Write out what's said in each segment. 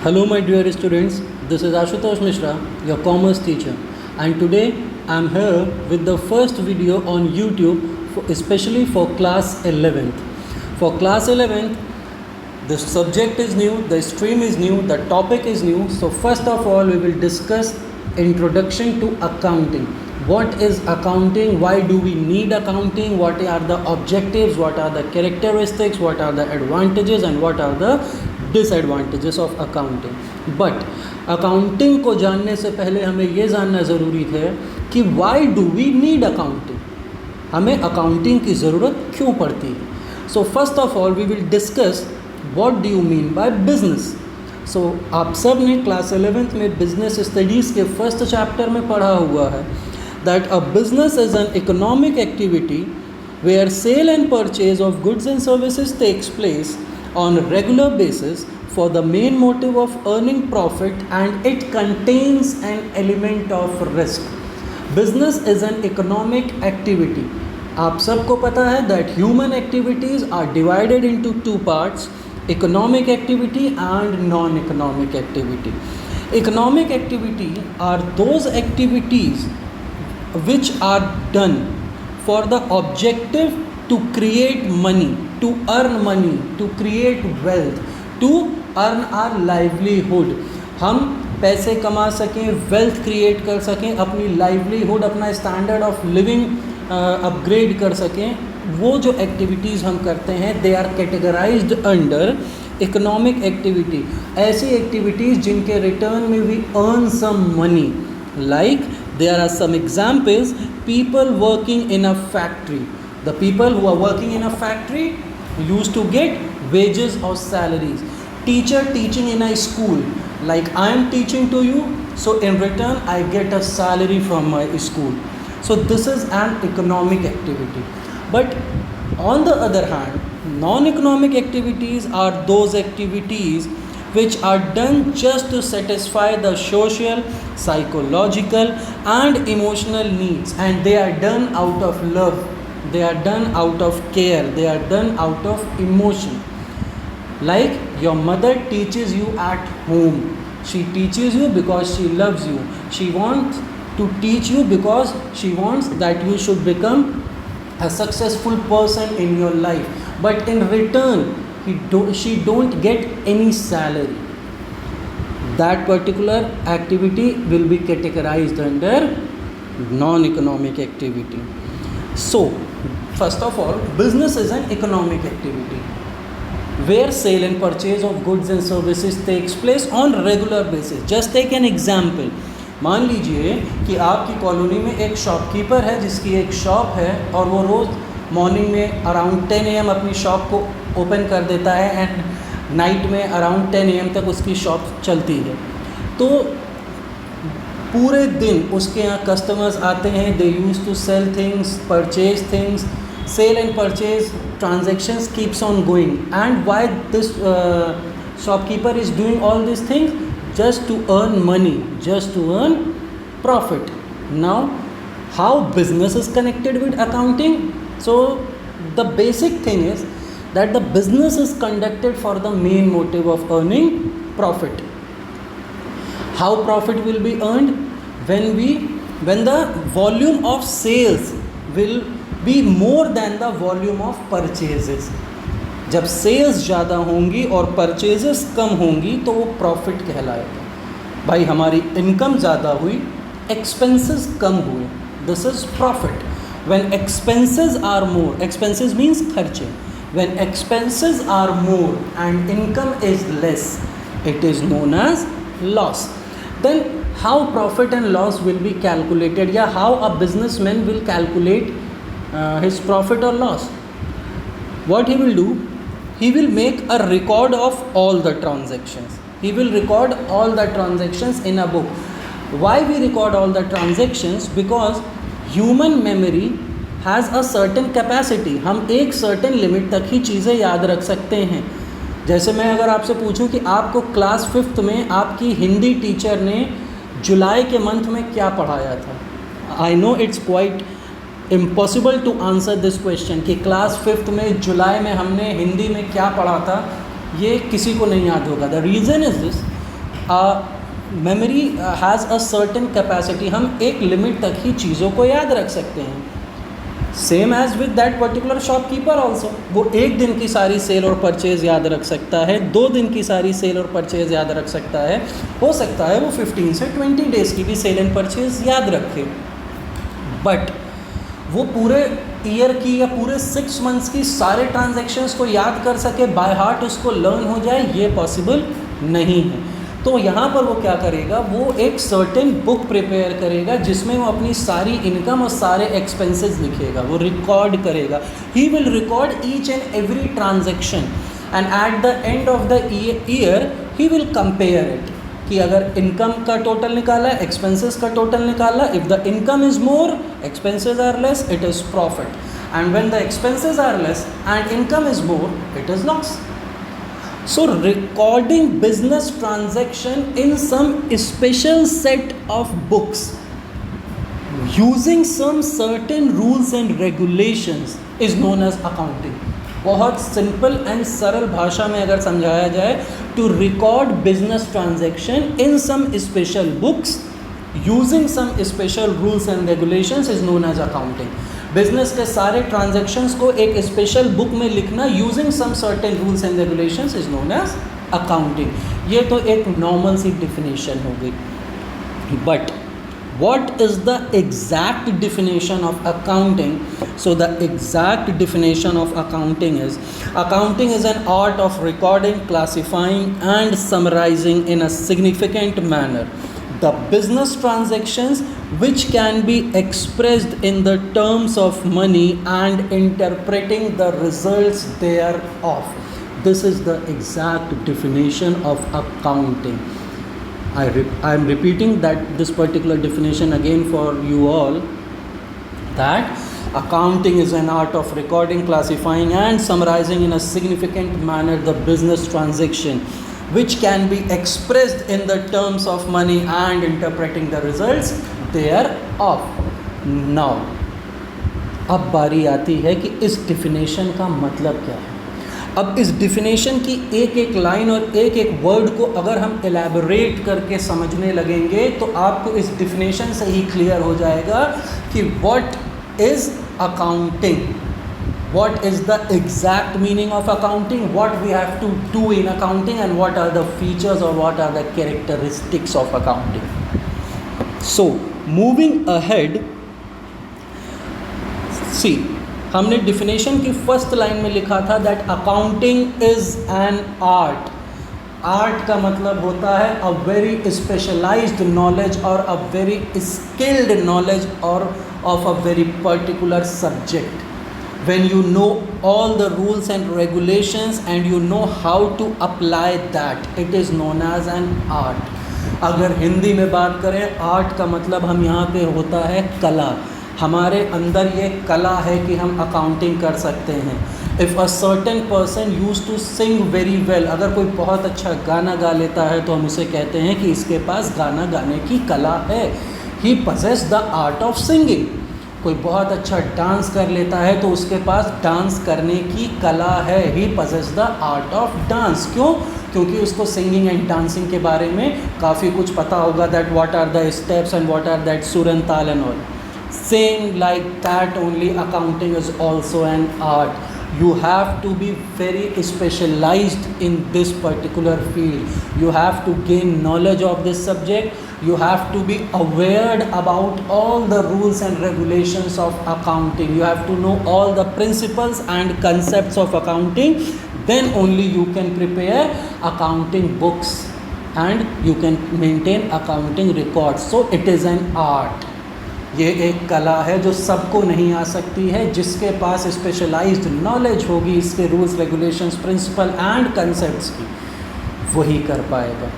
Hello, my dear students. This is Ashutosh Mishra, your commerce teacher, and today I am here with the first video on YouTube, especially for class 11th. For class 11th, the subject is new, the stream is new, the topic is new. So, first of all, we will discuss introduction to accounting. What is accounting? Why do we need accounting? What are the objectives? What are the characteristics? What are the advantages and what are the disadvantages of accounting. But accounting को जानने से पहले हमें ये जानना ज़रूरी है कि why do we need accounting, हमें अकाउंटिंग की ज़रूरत क्यों पड़ती है. So first of all we will discuss what do you mean by business. So आप सब ने क्लास 11th में बिजनेस स्टडीज़ के फर्स्ट चैप्टर में पढ़ा हुआ है that a business is an economic activity where sale and purchase of goods and services takes place on a regular basis for the main motive of earning profit, and it contains an element of risk. Business is an economic activity. आप सबको पता है that human activities are divided into two parts, economic activity and non-economic activity. Economic activity are those activities which are done for the objective to create money, to earn money, to create wealth, to earn our livelihood. हम पैसे कमा सकें, wealth create कर सकें, अपनी livelihood, अपना standard of living upgrade कर सकें. वो जो एक्टिविटीज़ हम करते हैं they are categorized under economic activity. ऐसी एक्टिविटीज़ जिनके रिटर्न में we earn some money, like there are some examples. People working in a factory. The people who are working in a factory used to get wages or salaries. Teacher teaching in a school, like I am teaching to you, so in return I get a salary from my school. So this is an economic activity. But on the other hand, non-economic activities are those activities which are done just to satisfy the social, psychological and emotional needs, and they are done out of love. They are done out of care, they are done out of emotion. Like your mother teaches you at home. She teaches you because she loves you. She wants to teach you because she wants that you should become a successful person in your life. But in return, she don't get any salary. That particular activity will be categorized under non-economic activity. So, first of all, business is an economic activity where sale and purchase of goods and services takes place on regular basis. Just take an example. मान लीजिए कि आपकी colony में एक shopkeeper है जिसकी एक shop है और वो रोज़ मॉर्निंग में अराउंड 10 AM अपनी शॉप को ओपन कर देता है एंड नाइट में अराउंड 10 AM तक उसकी शॉप चलती है. तो पूरे दिन उसके यहाँ कस्टमर्स आते हैं. They use to sell things, purchase things, sell and purchase transactions keeps on going. And why this shopkeeper is doing all this things just to earn money, just to earn profit. Now how business is connected with accounting? So the basic thing is that the business is conducted for the main motive of earning profit. How profit will be earned? When the volume of sales will be more than the volume of purchases. जब sales ज़्यादा होंगी और purchases कम होंगी तो वो profit कहलाएगा. भाई हमारी इनकम ज़्यादा हुई, एक्सपेंसेस कम हुए, this is profit. When expenses are more, expenses means खर्चे. When expenses are more and income is less, it is known as loss. Then how profit and loss will be calculated, या how a businessman will calculate his profit or loss? What he will do, he will make a record of all the transactions. He will record all the transactions in a book. Why we record all the transactions? Because human memory has a certain capacity. हम एक certain limit तक ही चीज़ें याद रख सकते हैं. जैसे मैं अगर आपसे पूछूं कि आपको क्लास 5th में आपकी हिंदी टीचर ने जुलाई के मंथ में क्या पढ़ाया था. I know it's quite impossible to answer this question कि क्लास 5th में जुलाई में हमने हिंदी में क्या पढ़ा था, ये किसी को नहीं याद होगा. The reason is this memory has a certain capacity, हम एक लिमिट तक ही चीज़ों को याद रख सकते हैं. Same as with that particular shopkeeper also, वो एक दिन की सारी सेल और परचेज़ याद रख सकता है, 2 दिन की सारी सेल और परचेज़ याद रख सकता है, हो सकता है वो 15 से 20 डेज़ की भी सेल एंड परचेज़ याद रखे. बट वो पूरे ईयर की या पूरे 6 मंथ्स की सारे ट्रांजैक्शंस को याद कर सके, बाय हार्ट उसको लर्न हो जाए, ये पॉसिबल नहीं है. तो यहाँ पर वो क्या करेगा, वो एक सर्टेन बुक प्रिपेयर करेगा जिसमें वो अपनी सारी इनकम और सारे एक्सपेंसेस लिखेगा, वो रिकॉर्ड करेगा. He will record each and every transaction and eight the end of the year he will compare it, कि अगर इनकम का टोटल निकाला, एक्सपेंसेस का टोटल निकाला, if the income is more, expenses are less, it is profit, and when the expenses are less and income is more, it is loss. So recording business transaction in some special set of books using some certain rules and regulations is known as accounting. बहुत simple and सरल भाषा में अगर समझाया जाए, to record business transaction in some special books using some special rules and regulations is known as accounting. Business के सारे transactions को एक स्पेशल बुक में लिखना using some certain rules and regulations is known as accounting. ये तो एक normal सी डिफिनेशन हो गई. But what is the exact definition of accounting? So the exact definition of accounting is an art of recording, classifying and summarizing in a significant manner the business transactions which can be expressed in the terms of money and interpreting the results thereof. This is the exact definition of accounting. I am repeating that this particular definition again for you all, that accounting is an art of recording, classifying and summarizing in a significant manner the business transaction which can be expressed in the terms of money and interpreting the results thereof. Now अब बारी आती है कि इस definition का मतलब क्या है. अब इस डिफिनेशन की एक एक लाइन और एक एक वर्ड को अगर हम एलैबोरेट करके समझने लगेंगे तो आपको इस डिफिनेशन से ही क्लियर हो जाएगा कि what is accounting, what is the exact meaning of accounting, what we have to do in accounting and what are the features or what are the characteristics of accounting. So moving ahead, see, हमने definition की first line में लिखा था that accounting is an art. Art का मतलब होता है a very specialised knowledge और अ वेरी स्किल्ड नॉलेज और of a very particular subject. when you know all the rules and regulations and you know how to apply that, it is known as an art. अगर हिंदी में बात करें, art का मतलब हम यहाँ पे होता है कला. हमारे अंदर ये कला है कि हम अकाउंटिंग कर सकते हैं. If a certain person use to sing very well, अगर कोई बहुत अच्छा गाना गा लेता है तो हम उसे कहते हैं कि इसके पास गाना गाने की कला है. He possess the art of singing. कोई बहुत अच्छा डांस कर लेता है तो उसके पास डांस करने की कला है. He possess the art of dance. क्यों? क्योंकि उसको सिंगिंग एंड डांसिंग के बारे में काफ़ी कुछ पता होगा, that what are the steps and what are that सुर एंड ताल and all. Same like that only accounting is also an art. You have to be very specialized in this particular field. You have to gain knowledge of this subject. You have to be aware about all the rules and regulations of accounting. You have to know all the principles and concepts of accounting. Then only you can prepare accounting books and you can maintain accounting records. So it is an art. ये एक कला है जो सबको नहीं आ सकती है. जिसके पास स्पेशलाइज्ड नॉलेज होगी इसके rules, regulations, principal and concepts की, वही कर पाएगा.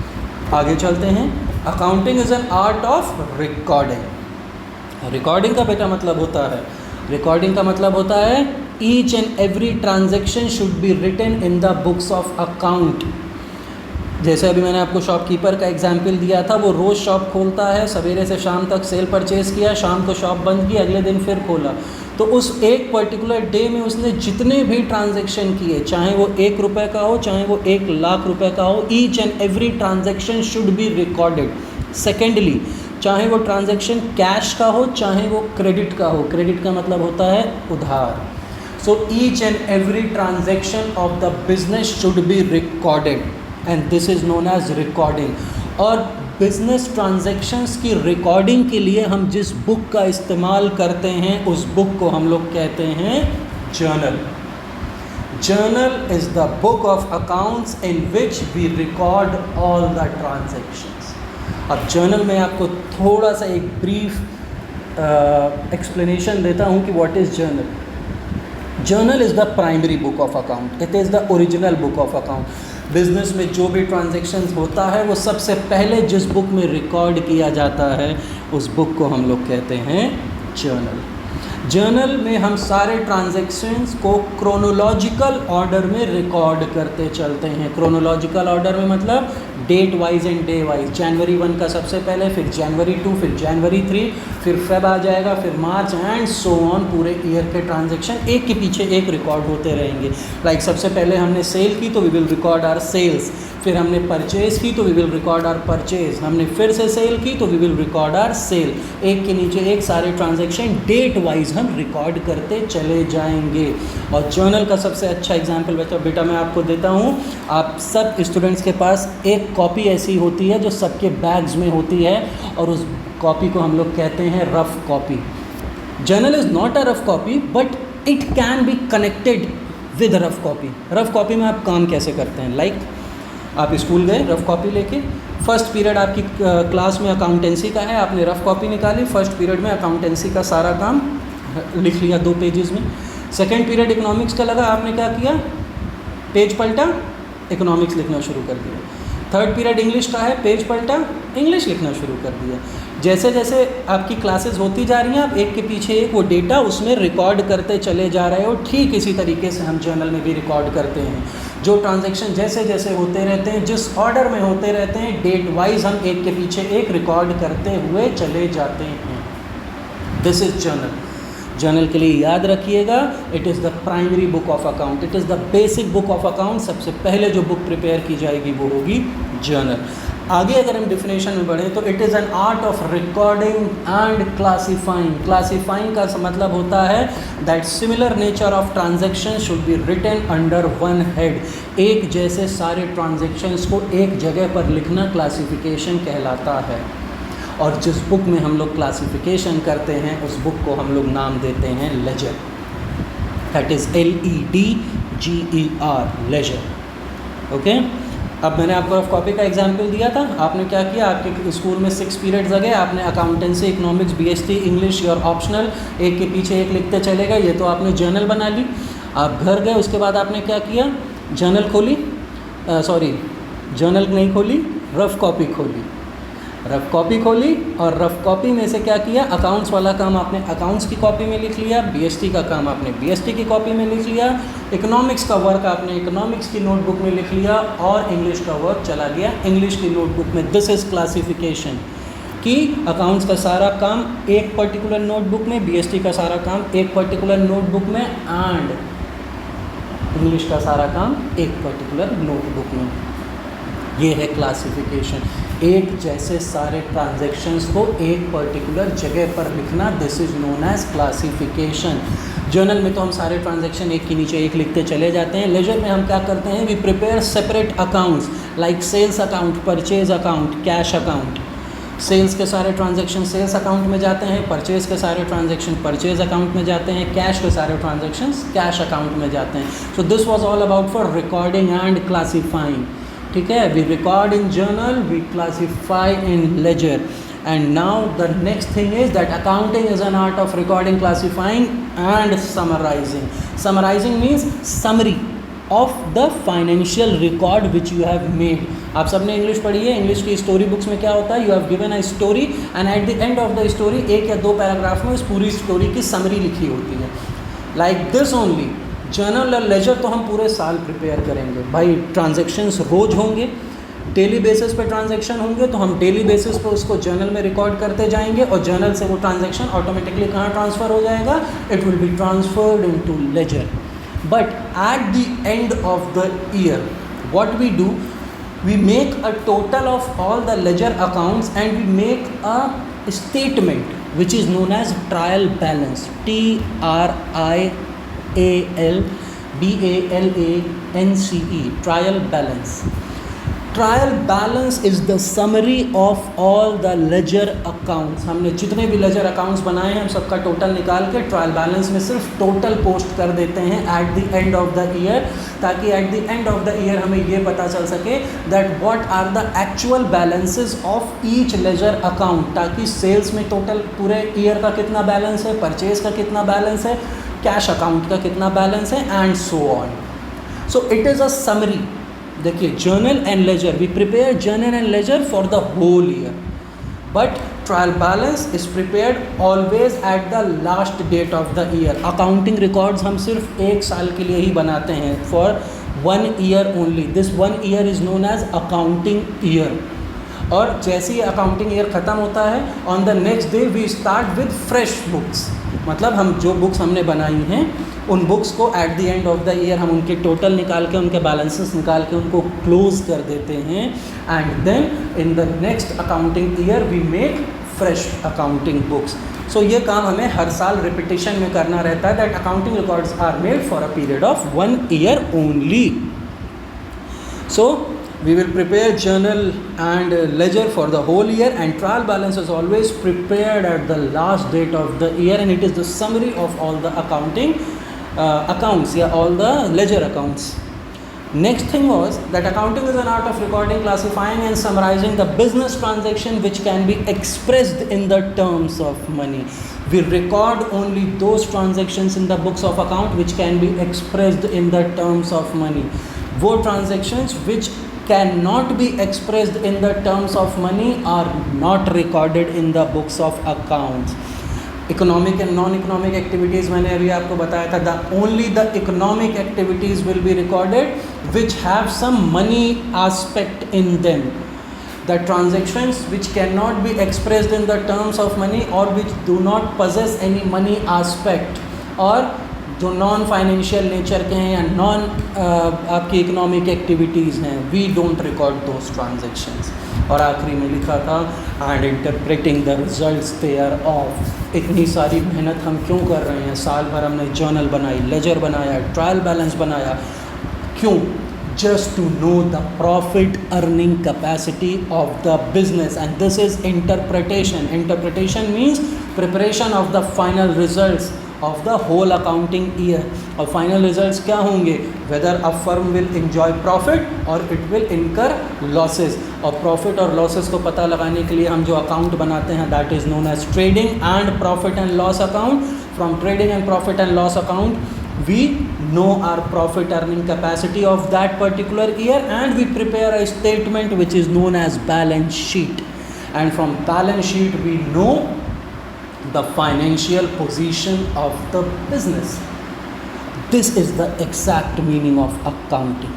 आगे चलते हैं. Accounting is an art of recording. Recording का बेटा मतलब होता है, रिकॉर्डिंग का मतलब होता है each and every transaction should be written in the books of account. जैसे अभी मैंने आपको शॉपकीपर का एग्जाम्पल दिया था, वो रोज़ शॉप खोलता है, सवेरे से शाम तक सेल परचेज़ किया, शाम को शॉप बंद की, अगले दिन फिर खोला. तो उस एक पर्टिकुलर डे में उसने जितने भी ट्रांजैक्शन किए, चाहे वो 1 रुपये का हो, चाहे वो 1 लाख रुपए का हो, each and every transaction should be recorded. Secondly, चाहे वो ट्रांजैक्शन कैश का हो, चाहे वो क्रेडिट का हो, क्रेडिट का मतलब होता है उधार। So each and every transaction of the business should be recorded and this is known as recording. और बिजनेस ट्रांजैक्शंस की रिकॉर्डिंग के लिए हम जिस बुक का इस्तेमाल करते हैं उस बुक को हम लोग कहते हैं journal. Journal is the book of accounts in which we record all the transactions. अब जर्नल में आपको थोड़ा सा एक ब्रीफ एक्सप्लेनेशन देता हूँ कि what is journal. Journal is the primary book of account, it is the original book of account. Business में जो भी ट्रांजैक्शंस होता है वो सबसे पहले जिस बुक में रिकॉर्ड किया जाता है उस बुक को हम लोग कहते हैं जर्नल। जर्नल में हम सारे ट्रांजैक्शंस को क्रोनोलॉजिकल ऑर्डर में रिकॉर्ड करते चलते हैं। क्रोनोलॉजिकल ऑर्डर में मतलब date wise and day wise. जनवरी 1 का सबसे पहले, फिर जनवरी 2, फिर जनवरी 3, फिर फेब आ जाएगा, फिर मार्च एंड सो ऑन। पूरे ईयर के ट्रांजैक्शन एक के पीछे एक रिकॉर्ड होते रहेंगे। लाइक सबसे पहले हमने सेल की तो we will record our sales, फिर हमने परचेज़ की तो we will record our purchase, हमने फिर से सेल की तो we will record our sale. एक के नीचे एक सारे ट्रांजैक्शन डेट वाइज हम रिकॉर्ड करते चले जाएंगे। और जर्नल का सबसे अच्छा एग्जांपल बेटा मैं आपको देता हूँ। आप सब स्टूडेंट्स के पास एक कॉपी ऐसी होती है जो सबके बैग्स में होती है और उस कॉपी को हम लोग कहते हैं rough copy. Journal is not a rough copy but it can be connected with rough copy. Rough copy में आप काम कैसे करते हैं? लाइक आप स्कूल गए रफ कॉपी लेके, फर्स्ट पीरियड आपकी क्लास में अकाउंटेंसी का है, आपने रफ कॉपी निकाली, फर्स्ट पीरियड में अकाउंटेंसी का सारा काम लिख लिया 2 पेजेस में। सेकंड पीरियड इकोनॉमिक्स का लगा, आपने क्या किया? पेज पलटा, इकोनॉमिक्स लिखना शुरू कर दिया। थर्ड पीरियड इंग्लिश का है, पेज पलटा, इंग्लिश लिखना शुरू कर दिया। जैसे जैसे आपकी क्लासेस होती जा रही हैं आप एक के पीछे एक वो डेटा उसमें रिकॉर्ड करते चले जा रहे हो। ठीक इसी तरीके से हम जर्नल में भी रिकॉर्ड करते हैं। जो ट्रांजैक्शन जैसे जैसे होते रहते हैं, जिस ऑर्डर में होते रहते हैं, डेट वाइज हम एक के पीछे एक रिकॉर्ड करते हुए चले जाते हैं। This is journal. जर्नल के लिए याद रखिएगा, it is the primary book of account, it is the basic book of account. सबसे पहले जो बुक प्रिपेयर की जाएगी वो होगी जर्नल। आगे अगर हम डिफिनेशन में बढ़ें तो it is an art of recording and classifying. Classifying का मतलब होता है that similar nature of transaction should be written under one head. एक जैसे सारे ट्रांजैक्शंस को एक जगह पर लिखना क्लासिफिकेशन कहलाता है। और जिस बुक में हम लोग क्लासिफिकेशन करते हैं उस बुक को हम लोग नाम देते हैं ledger. That is LEDGER, ledger. Okay, अब मैंने आपको रफ कॉपी का एग्जाम्पल दिया था। आपने क्या किया? आपके स्कूल में 6 पीरियड्स लगे, आपने accountancy, economics, BST, English your optional एक के पीछे एक लिखते चले गए। ये तो आपने जर्नल बना ली। आप घर गए, उसके बाद आपने क्या किया? जर्नल खोली, जर्नल नहीं खोली, रफ कॉपी खोली। रफ कॉपी खोली और रफ कॉपी में से क्या किया? अकाउंट्स वाला काम आपने अकाउंट्स की कॉपी में लिख लिया, BST का काम आपने BST की कॉपी में लिख लिया, इकोनॉमिक्स का वर्क आपने इकोनॉमिक्स की नोटबुक में लिख लिया और इंग्लिश का वर्क चला गया इंग्लिश की नोटबुक में। दिस इज़ क्लासिफिकेशन कि अकाउंट्स का सारा काम एक पर्टिकुलर नोटबुक में, BST का सारा काम एक पर्टिकुलर नोटबुक में एंड इंग्लिश का सारा काम एक पर्टिकुलर नोटबुक में। ये है क्लासिफिकेशन। एक जैसे सारे ट्रांजैक्शंस को एक पर्टिकुलर जगह पर लिखना, this is known as classification. Journal में तो हम सारे ट्रांजैक्शन एक के नीचे एक लिखते चले जाते हैं। लेजर में हम क्या करते हैं? We prepare separate accounts like sales account, purchase account, cash account. Sales के सारे ट्रांजैक्शन सेल्स अकाउंट में जाते हैं, परचेज़ के सारे ट्रांजैक्शन परचेज अकाउंट में जाते हैं, कैश के सारे ट्रांजैक्शंस कैश अकाउंट में जाते हैं। So this was all about for recording and classifying. ठीक है, we record in journal, we classify in ledger. And now the next thing is that accounting is an art of recording, classifying and summarizing. Summarizing means summary of the financial record which you have made. आप सबने English पढ़ी है, English की story books में क्या होता है? You have given a story and eight the end of the story 1 या 2 पैराग्राफ में उस पूरी स्टोरी की समरी लिखी होती है। लाइक दिस ओनली जर्नल और लेजर तो हम पूरे साल प्रिपेयर करेंगे भाई। ट्रांजैक्शंस रोज़ होंगे, डेली बेसिस पे ट्रांजैक्शन होंगे तो हम डेली बेसिस पे उसको जर्नल में रिकॉर्ड करते जाएंगे और जर्नल से वो ट्रांजैक्शन ऑटोमेटिकली कहाँ ट्रांसफ़र हो जाएगा, it will be transferred into ledger. But at the end of the year what we do, we make a total of all the ledger accounts and we make a statement which is known as trial balance. TRIALBALANCE, trial balance. Trial balance is the summary of all the ledger accounts. हमने जितने भी ledger accounts बनाए हैं हम सबका total निकाल के trial balance में सिर्फ टोटल पोस्ट कर देते हैं at the end of the year, ताकि at the end of the year हमें ये पता चल सके that what are the actual balances of each ledger account, ताकि सेल्स में टोटल पूरे ईयर का कितना बैलेंस है, परचेज का कितना बैलेंस है, कैश अकाउंट का कितना बैलेंस है, and so on. So it is a summary. देखिए, journal and ledger, we prepare journal and ledger for the whole year, but trial balance is prepared always at the last date of the year. Accounting records हम सिर्फ एक साल के लिए ही बनाते हैं, for 1 year only. This 1 year is known as accounting year. और जैसे ही अकाउंटिंग ईयर ख़त्म होता है, on the next day we start with fresh books. मतलब हम जो बुक्स हमने बनाई हैं उन बुक्स को eight the end of the year हम उनके टोटल निकाल के, उनके बैलेंसेस निकाल के उनको क्लोज कर देते हैं. And then in the next accounting year we make fresh accounting books. So ये काम हमें हर साल रिपीटिशन में करना रहता है. That accounting records are made for a period of 1 year only. So we will prepare journal and ledger for the whole year, and trial balance is always prepared at the last date of the year, and it is the summary of all the accounting accounts, all the ledger accounts. Next thing was that accounting is an art of recording, classifying and summarizing the business transaction which can be expressed in the terms of money. We record only those transactions in the books of account which can be expressed in the terms of money. वो transactions which cannot be expressed in the terms of money are not recorded in the books of accounts. Economic and non-economic activities, मैंने अभी आपको बताया था, only the economic activities will be recorded which have some money aspect in them. The transactions which cannot be expressed in the terms of money or which do not possess any money aspect, और जो non financial nature के हैं या non आपकी economic activities हैं, we don't record those transactions. और आखिरी में लिखा था and interpreting the results thereof. इतनी सारी मेहनत हम क्यों कर रहे हैं, साल भर हमने जर्नल बनाई, लेजर बनाया, ट्रायल बैलेंस बनाया, क्यों? just to know the profit earning capacity of the business, and this is interpretation. Interpretation means preparation of the final results of the whole accounting year. और final results क्या होंगे? Whether a firm will enjoy profit or it will incur losses. और profit और losses को पता लगाने के लिए हम जो account बनाते हैं, that is known as trading and profit and loss account. From trading and profit and loss account, we know our profit earning capacity of that particular year, and we prepare a statement which is known as balance sheet. And from balance sheet we know the financial position of the business. This is the exact meaning of accounting.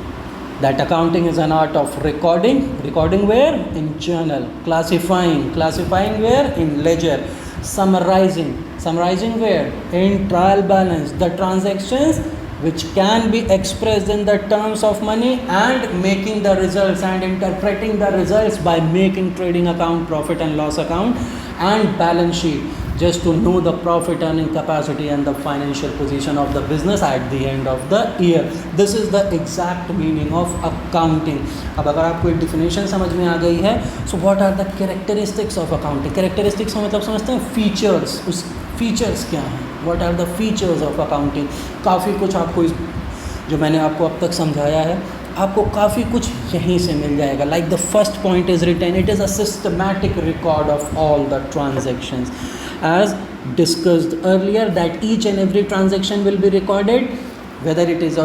That accounting is an art of recording. Recording where? In journal. Classifying where? In ledger. Summarizing where? In trial balance. The transactions which can be expressed in the terms of money, and making the results and interpreting the results by making trading account, profit and loss account, and balance sheet, just to know the profit earning capacity and the financial position of the business at the end of the year. This is the exact meaning of accounting. अब अगर आपको एक definition समझ में आ गई है, so what are the characteristics of accounting? Characteristics का मतलब समझते हैं features. उस features क्या हैं? What are the features of accounting? काफ़ी कुछ आपको जो मैंने आपको अब तक समझाया है, आपको काफ़ी कुछ यहीं से मिल जाएगा. Like the first point is written, it is a systematic record of all the transactions. As discussed earlier, that each and every transaction will be recorded, whether it is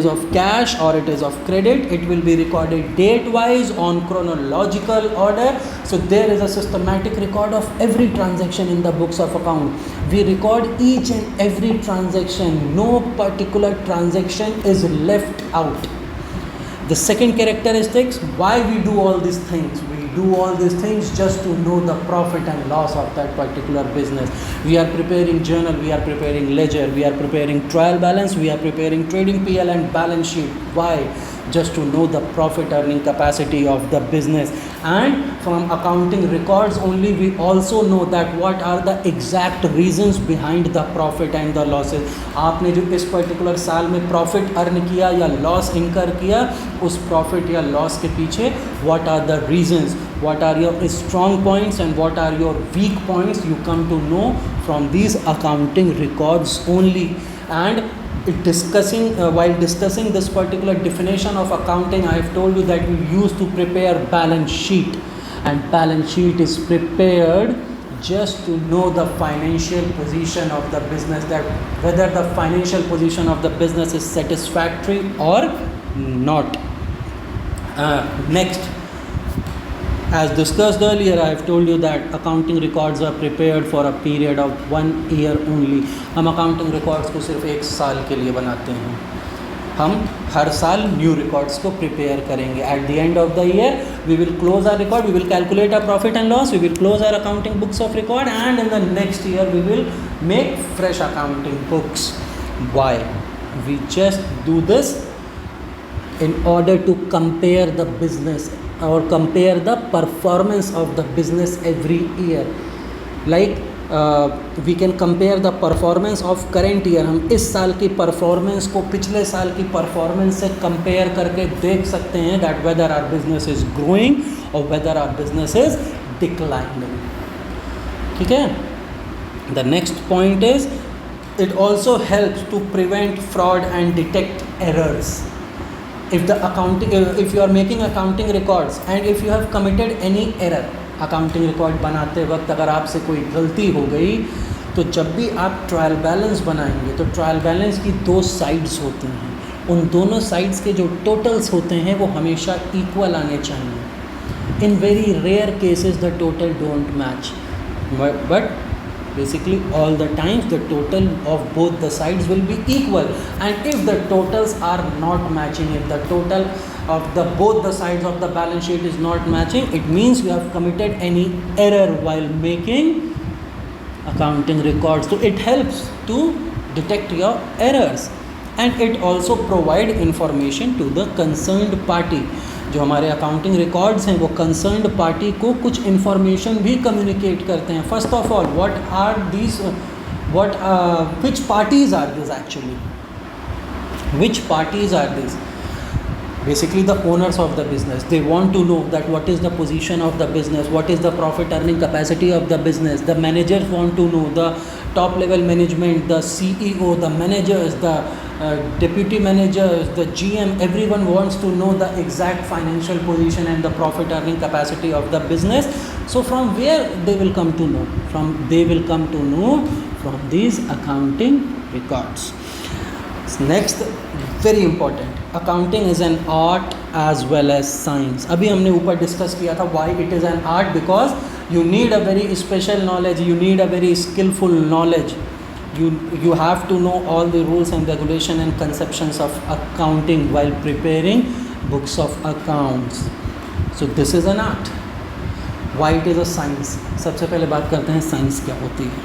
of cash or it is of credit. It will be recorded date wise on chronological order. So there is a systematic record of every transaction in the books of account. We record each and every transaction. No particular transaction is left out. The second characteristics, why we do all these things. We do all these things just to know the profit and loss of that particular business. We are preparing journal, we are preparing ledger, we are preparing trial balance, we are preparing trading PL and balance sheet. Why? Just to know the profit earning capacity of the business. And from accounting records only, we also know that what are the exact reasons behind the profit and the losses. आपने जो इस particular साल में profit earn किया या loss इनकर किया, उस प्रॉफिट या लॉस के पीछे what are the reasons, what are your strong points and what are your weak points, you come to know from these accounting records only. And while discussing this particular definition of accounting, I have told you that we used to prepare balance sheet, and balance sheet is prepared just to know the financial position of the business, that whether the financial position of the business is satisfactory or not. Next, as discussed earlier, I have told you that accounting records are prepared for a period of 1 year only. हम accounting records को सिर्फ 1 साल के लिए बनाते हैं. हम हर साल न्यू रिकॉर्ड्स को प्रिपेयर करेंगे. At the end of the year we will close our record, we will calculate our profit and loss, we will close our accounting books of record, and in the next year we will make fresh accounting books. Why? We just do this in order to compare the business or compare the performance of the business every year. Like we can compare the performance of current year. हम इस साल की performance को पिछले साल की performance से compare करके देख सकते हैं that whether our business is growing or whether our business is declining. ठीक है? The next point is it also helps to prevent fraud and detect errors. If you are making accounting records and if you have committed any error, accounting record बनाते वक्त अगर आपसे कोई गलती हो गई, तो जब भी आप ट्रायल बैलेंस बनाएंगे तो ट्रायल बैलेंस की 2 साइड्स होती हैं. उन दोनों साइड्स के जो टोटल्स होते हैं वो हमेशा इक्वल आने चाहिए. In very rare cases the total don't match, but basically all the times the total of both the sides will be equal. And if the totals are not matching, if the total of both the sides of the balance sheet is not matching, it means you have committed any error while making accounting records. So it helps to detect your errors, and it also provide information to the concerned party. जो हमारे accounting records हैं वो concerned party को कुछ information भी communicate करते हैं. First of all, which parties are these actually? Which parties are these? Basically the owners of the business. They want to know that what is the position of the business, what is the profit earning capacity of the business. The managers want to know, the top level management, the CEO, the managers, the deputy managers, the GM, everyone wants to know the exact financial position and the profit earning capacity of the business. So from where they will come to know? They will come to know from these accounting records. Next, very important, accounting is an art as well as science. अभी हमने ऊपर discuss किया था why it is an art, because you need a very special knowledge, you need a very skillful knowledge. You have to know all the rules and regulation and conceptions of accounting while preparing books of accounts. So this is an art. Why it is a science? सबसे पहले बात करते हैं science क्या होती है.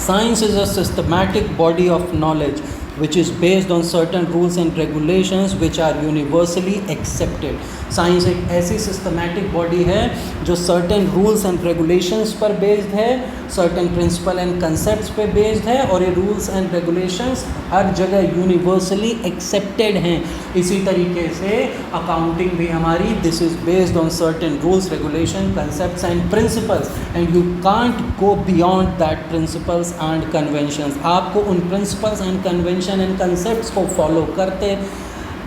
Science is a systematic body of knowledge which is based on certain rules and regulations which are universally accepted. Science एक ऐसी सिस्टमैटिक बॉडी है जो सर्टेन रूल्स एंड रेगुलेशंस पर बेस्ड है, सर्टेन प्रिंसिपल एंड कंसेप्ट्स पे based है, और ये रूल्स एंड रेगुलेशंस हर जगह यूनिवर्सली एक्सेप्टेड हैं. इसी तरीके से अकाउंटिंग भी हमारी, this is based on certain rules, regulation, concepts and principles, and you can't go beyond that principles and conventions. आपको उन principles and convention and concepts को फॉलो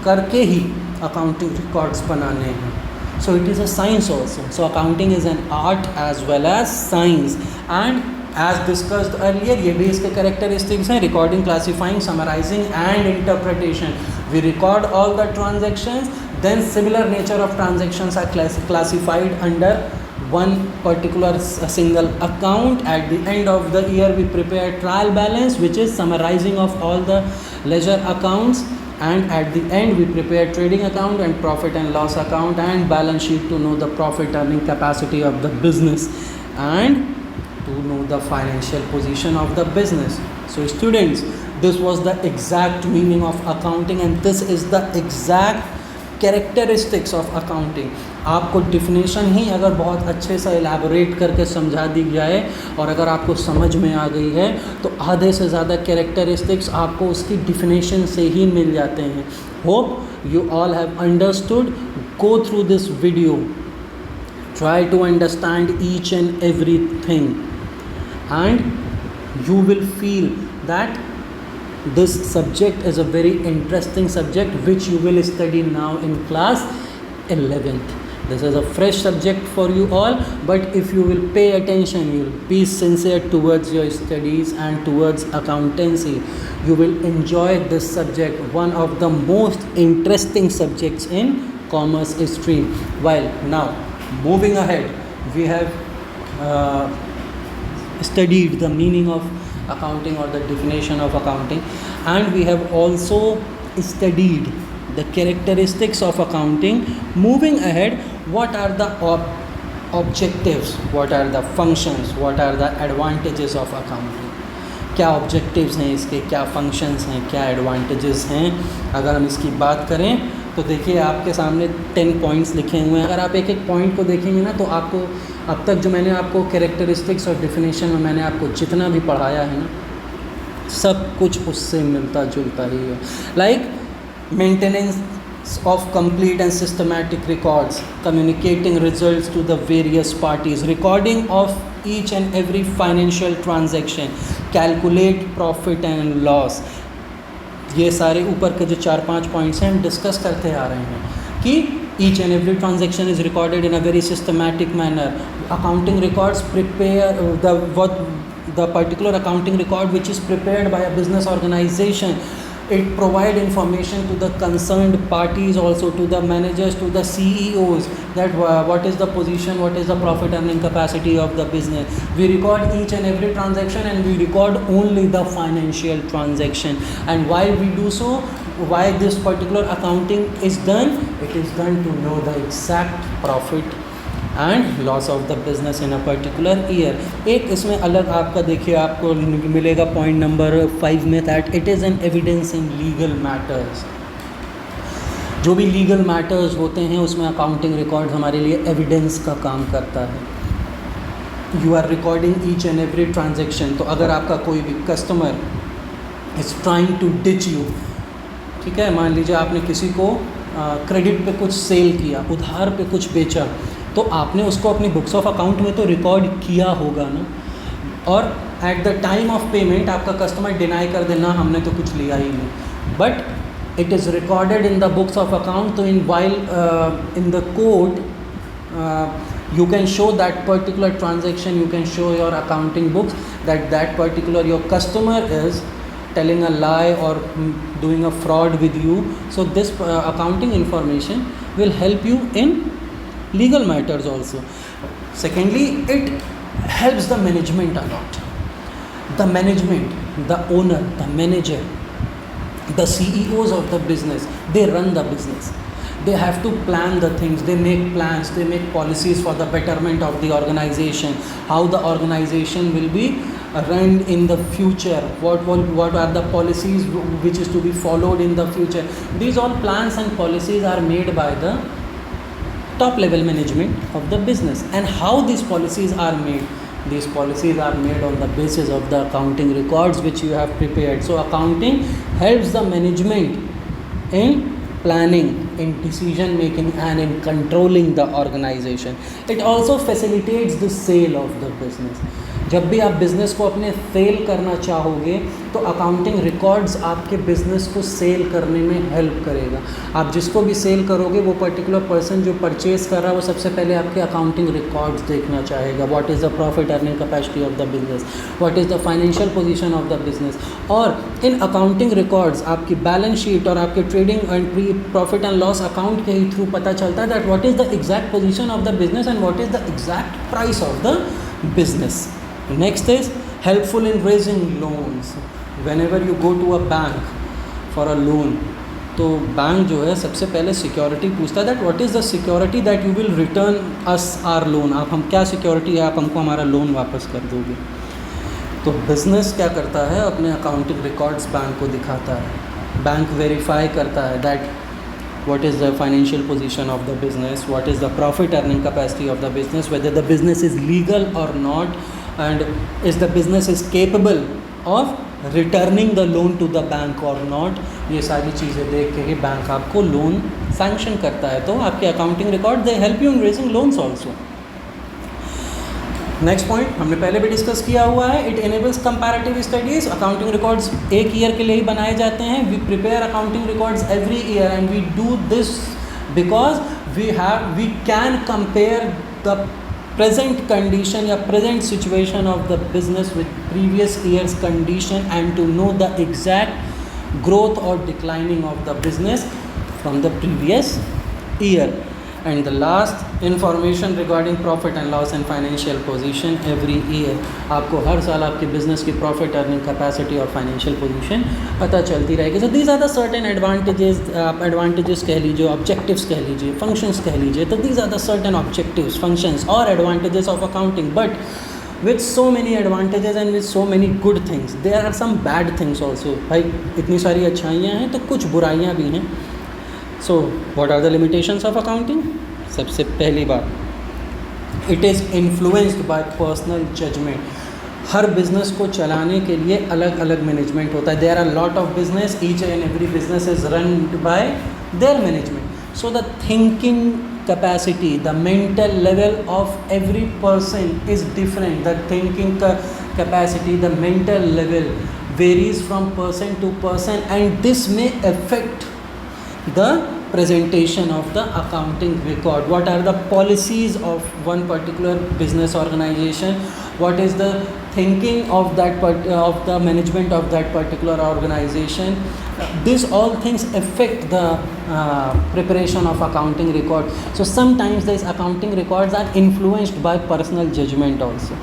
करके ही accounting records बनाने हैं. So it is a science also. So accounting is an art as well as science. And as discussed earlier, ये भी इसके characteristics हैं: recording, classifying, summarizing and interpretation. We record all the transactions, then similar nature of transactions are classified under one particular single account. At the end of the year we prepare trial balance, which is summarizing of all the ledger accounts, and at the end we prepare trading account and profit and loss account and balance sheet to know the profit earning capacity of the business and to know the financial position of the business. So students, this was the exact meaning of accounting and this is the exact characteristics of accounting. आपको definition ही अगर बहुत अच्छे से elaborate करके समझा दी जाए और अगर आपको समझ में आ गई है तो आधे से ज़्यादा कैरेक्टरिस्टिक्स आपको उसकी डिफिनेशन से ही मिल जाते हैं. Hope you all have understood. Go through this video, try to understand each and everything and you will feel that this subject is a very interesting subject which you will study now in class 11th. This is a fresh subject for you all, but if you will pay attention, you will be sincere towards your studies and towards accountancy, you will enjoy this subject, one of the most interesting subjects in commerce stream. While now moving ahead, we have studied the meaning of accounting or the definition of accounting, and we have also studied the characteristics of accounting. Moving ahead, what are the objectives, what are the functions, what are the advantages of accounting? क्या objectives हैं इसके, क्या functions हैं, क्या advantages हैं. अगर हम इसकी बात करें तो देखिए आपके सामने 10 पॉइंट्स लिखे हुए हैं. अगर आप एक एक पॉइंट को देखेंगे ना तो आपको अब तक जो मैंने आपको कैरेक्टरिस्टिक्स और डिफिनेशन में मैंने आपको जितना भी पढ़ाया है ना, सब कुछ उससे मिलता जुलता ही है. Like maintenance of complete and systematic records, communicating results to the various parties, recording of each and every financial transaction, calculate profit and loss. ये सारे ऊपर के जो 4-5 पॉइंट्स हैं हम डिस्कस करते आ रहे हैं कि each and every transaction is recorded in a very systematic manner. Accounting records prepare the particular accounting record which is prepared by a business organization. It provide information to the concerned parties, also to the managers, to the CEOs, that what is the position, what is the profit earning capacity of the business. We record each and every transaction and we record only the financial transaction. And why we do so, why this particular accounting is done, it is done to know the exact profit and loss of the business in a particular year. एक इसमें अलग आपका देखिए आपको मिलेगा point number 5 में, that it is an evidence in legal matters. जो भी लीगल मैटर्स होते हैं उसमें अकाउंटिंग रिकॉर्ड हमारे लिए एविडेंस का काम करता है. You are recording each and every transaction. तो अगर आपका कोई भी customer is trying to ditch you, ठीक है, मान लीजिए आपने किसी को क्रेडिट पे कुछ सेल किया, उधार पे कुछ बेचा, तो आपने उसको अपनी बुक्स ऑफ अकाउंट में तो रिकॉर्ड किया होगा ना, और at the time of payment आपका कस्टमर डिनाई कर देना हमने तो कुछ लिया ही नहीं, but it is recorded in the books of account. तो in while in the court you can show that particular transaction, you can show your accounting books that particular your customer is telling a lie or doing a fraud with you. So this accounting information will help you in legal matters also. Secondly, it helps the management a lot. The management, the owner, the manager, the CEOs of the business, they run the business. They have to plan the things, they make plans, they make policies for the betterment of the organization, how the organization will be run in the future, what are the policies which is to be followed in the future. These all plans and policies are made by the top level management of the business. And how these policies are made? These policies are made on the basis of the accounting records which you have prepared. So accounting helps the management in planning, in decision making and in controlling the organization. It also facilitates the sale of the business. जब भी आप business को अपने cell करना चाहोगे तो accounting records आपके business को सेल करने में हेल्प करेगा. आप जिसको भी सेल करोगे वो पर्टिकुलर पर्सन जो परचेज़ कर रहा है वो सबसे पहले आपके अकाउंटिंग रिकॉर्ड्स देखना चाहेगा. What is the profit earning capacity of the business, what is the financial position of the business. और इन अकाउंटिंग रिकॉर्ड्स आपकी बैलेंस शीट और आपके trading and profit and loss account के ही थ्रू पता चलता है that what is the exact position of the business and what is the exact price of the business. Next is helpful in raising loans. Whenever you go to a bank for a loan, तो bank जो है सबसे पहले security पूछता है, that what is the security that you will return us our loan, आप हम क्या सिक्योरिटी है आप हमको हमारा लोन वापस कर दोगे। तो बिज़नेस क्या करता है, अपने अकाउंटिंग रिकॉर्ड्स बैंक को दिखाता है, बैंक वेरीफाई करता है that what is the financial position of the business, what is the profit earning capacity of the business, whether the business is legal or not, and is the business is capable of returning the loan to the bank or not। ये सारी चीज़ें देख के ही bank आपको loan sanction करता है। तो आपके accounting record they help you in raising loans also. Next point हमने पहले भी डिस्कस किया हुआ है, it enables comparative studies. Accounting records एक ईयर के लिए ही बनाए जाते हैं। We prepare accounting records every year and we do this because we can compare the present condition या present situation of the business with previous years condition and to know the exact growth और declining of the business from the previous year. And the last information regarding profit and loss and financial position every year, आपको हर साल आपके business की profit earning capacity और financial position पता चलती रहेगी। So these are the certain advantages, आप advantages कह लीजिए, ऑब्जेक्टिव्स कह लीजिए, फंक्शंस कह लीजिए। तो these are the certain objectives, functions और advantages of accounting. But with so many advantages and with so many good things, there are some bad things also। भाई इतनी सारी अच्छाइयाँ हैं तो कुछ बुराइयाँ भी हैं। So what are the limitations of accounting? सबसे पहली बात, it is influenced by personal judgement. हर बिजनेस को चलाने के लिए अलग अलग मैनेजमेंट होता है। There are lot of business, each and every business is run by their management. So the thinking capacity, the mental level of every person is different। The thinking capacity, the mental level varies from person to person and this may affect the presentation of the accounting record। What are the policies of one particular business organization, what is the thinking of that of the management of that particular organization, these all things affect the preparation of accounting record। So sometimes these accounting records are influenced by personal judgment also।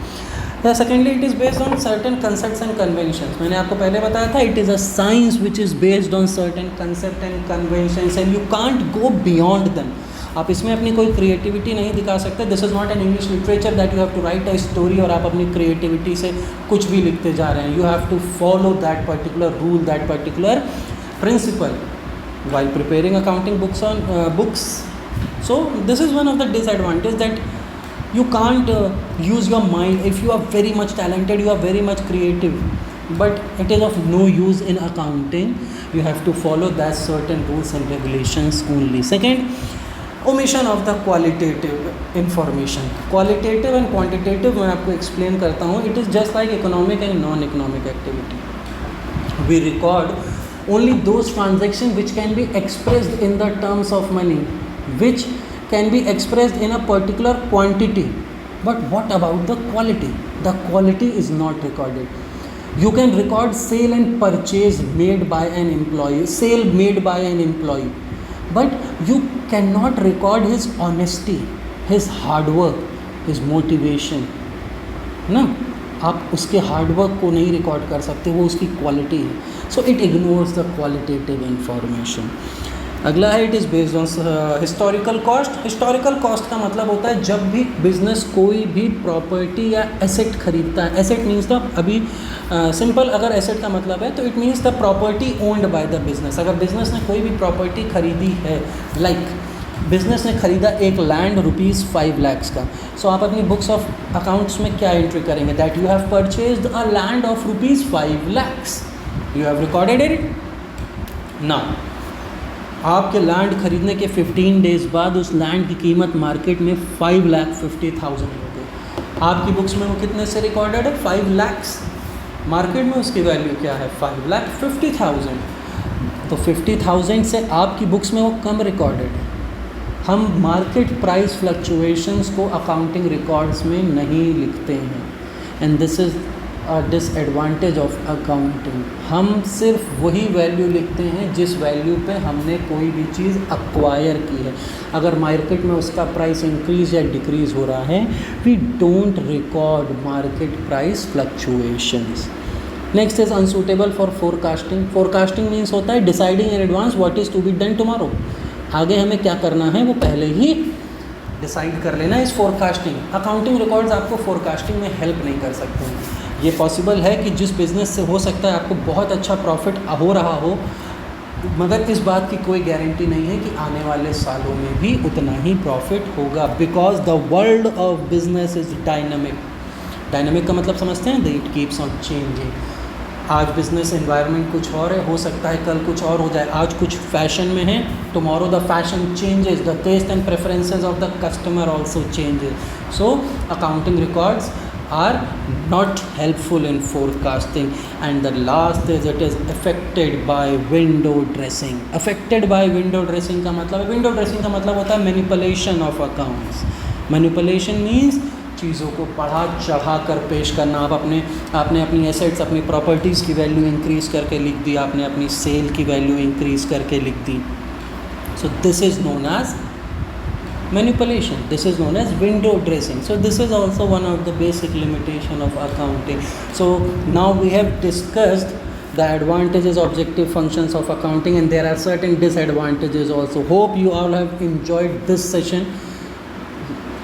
Secondly, it is based on certain concepts and conventions। मैंने आपको पहले बताया था, it is a science which is based on certain concepts and conventions and you can't go beyond them। आप इसमें अपनी कोई creativity नहीं दिखा सकते। This is not an English literature that you have to write a story और आप अपनी क्रिएटिविटी से कुछ भी लिखते जा रहे हैं। You have to follow that particular rule, that particular principle while preparing accounting books। So this is one of the disadvantages that you can't use your mind। if you are very much talented, you are very much creative, but it is of no use in accounting। you have to follow that certain rules and regulations only। Second, omission of the qualitative information। qualitative and quantitative मैं आपको explain करता हूँ। it is just like economic and non-economic activity। we record only those transactions which can be expressed in the terms of money, which can be expressed in a particular quantity। but what about the quality? the quality is not recorded। you can record sale and purchase made by an employee, sale made by an employee, but you cannot record his honesty, his hard work, his motivation ना। आप उसके hard work को नहीं record कर सकते, वो उसकी quality है। So it ignores the qualitative information. अगला है, it is based on historical cost. Historical cost का मतलब होता है जब भी बिजनेस कोई भी प्रॉपर्टी या एसेट खरीदता है। एसेट मीन्स द, अभी सिंपल अगर एसेट का मतलब है तो it means the property owned by the business. अगर बिजनेस ने कोई भी प्रॉपर्टी खरीदी है, लाइक बिजनेस ने खरीदा एक लैंड ₹5 लाख का, सो आप अपनी बुक्स ऑफ अकाउंट्स में क्या एंट्री करेंगे? That you have purchased a land of ₹5 lakh. You have recorded it. Now आपके लैंड खरीदने के 15 डेज बाद उस लैंड की कीमत मार्केट में 5,50,000 हो गई। आपकी बुक्स में वो कितने से रिकॉर्डेड है? 5 लाख। मार्केट में उसकी वैल्यू क्या है? 5,50,000। तो 50,000 से आपकी बुक्स में वो कम रिकॉर्डेड है। हम मार्केट प्राइस फ्लक्चुएशंस को अकाउंटिंग रिकॉर्ड्स में नहीं लिखते हैं and this is a disadvantage of accounting. हम सिर्फ वही वैल्यू लिखते हैं जिस वैल्यू पे हमने कोई भी चीज़ अक्वायर की है। अगर मार्केट में उसका प्राइस इंक्रीज़ या डिक्रीज़ हो रहा है, we don't record market price fluctuations. Next is unsuitable for forecasting. Forecasting means होता है deciding in advance what is to be done tomorrow. आगे हमें क्या करना है वो पहले ही डिसाइड कर लेना. इस फोरकास्टिंग. अकाउंटिंग रिकॉर्ड्स आपको फोरकास्टिंग में हेल्प नहीं कर सकते हैं. ये पॉसिबल है कि जिस बिज़नेस से हो सकता है आपको बहुत अच्छा प्रॉफिट हो रहा हो, मगर इस बात की कोई गारंटी नहीं है कि आने वाले सालों में भी उतना ही प्रॉफिट होगा, because the world of business is dynamic. Dynamic का मतलब समझते हैं, इट कीप्स ऑन चेंजिंग. आज बिजनेस एनवायरनमेंट कुछ और है, हो सकता है कल कुछ और हो जाए. आज कुछ फैशन में है, tomorrow the fashion changes, the taste and preferences of the customer also changes. So accounting records are not helpful in forecasting. And the last is it is affected by window dressing. Affected by window dressing का मतलब है, window dressing का मतलब होता है manipulation of accounts. Manipulation means चीज़ों को बढ़ा चढ़ा कर पेश करना. आपने अपनी एसेट्स, अपनी प्रॉपर्टीज़ की वैल्यू इंक्रीज़ करके लिख दी, आपने अपनी सेल की वैल्यू इंक्रीज़ करके लिख दी. So this is known as manipulation. This is known as window dressing. So this is also one of the basic limitation of accounting. So now we have discussed the advantages, objective functions of accounting, and there are certain disadvantages also. Hope you all have enjoyed this session.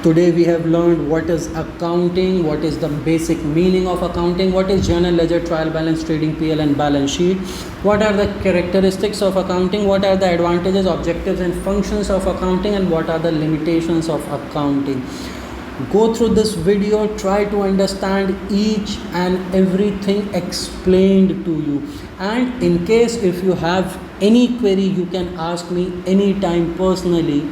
Today we have learned what is accounting, what is the basic meaning of accounting, what is journal, ledger, trial balance, trading, PL and balance sheet, what are the characteristics of accounting, what are the advantages, objectives and functions of accounting, and what are the limitations of accounting. Go through this video, try to understand each and everything explained to you, and in case if you have any query you can ask me anytime personally.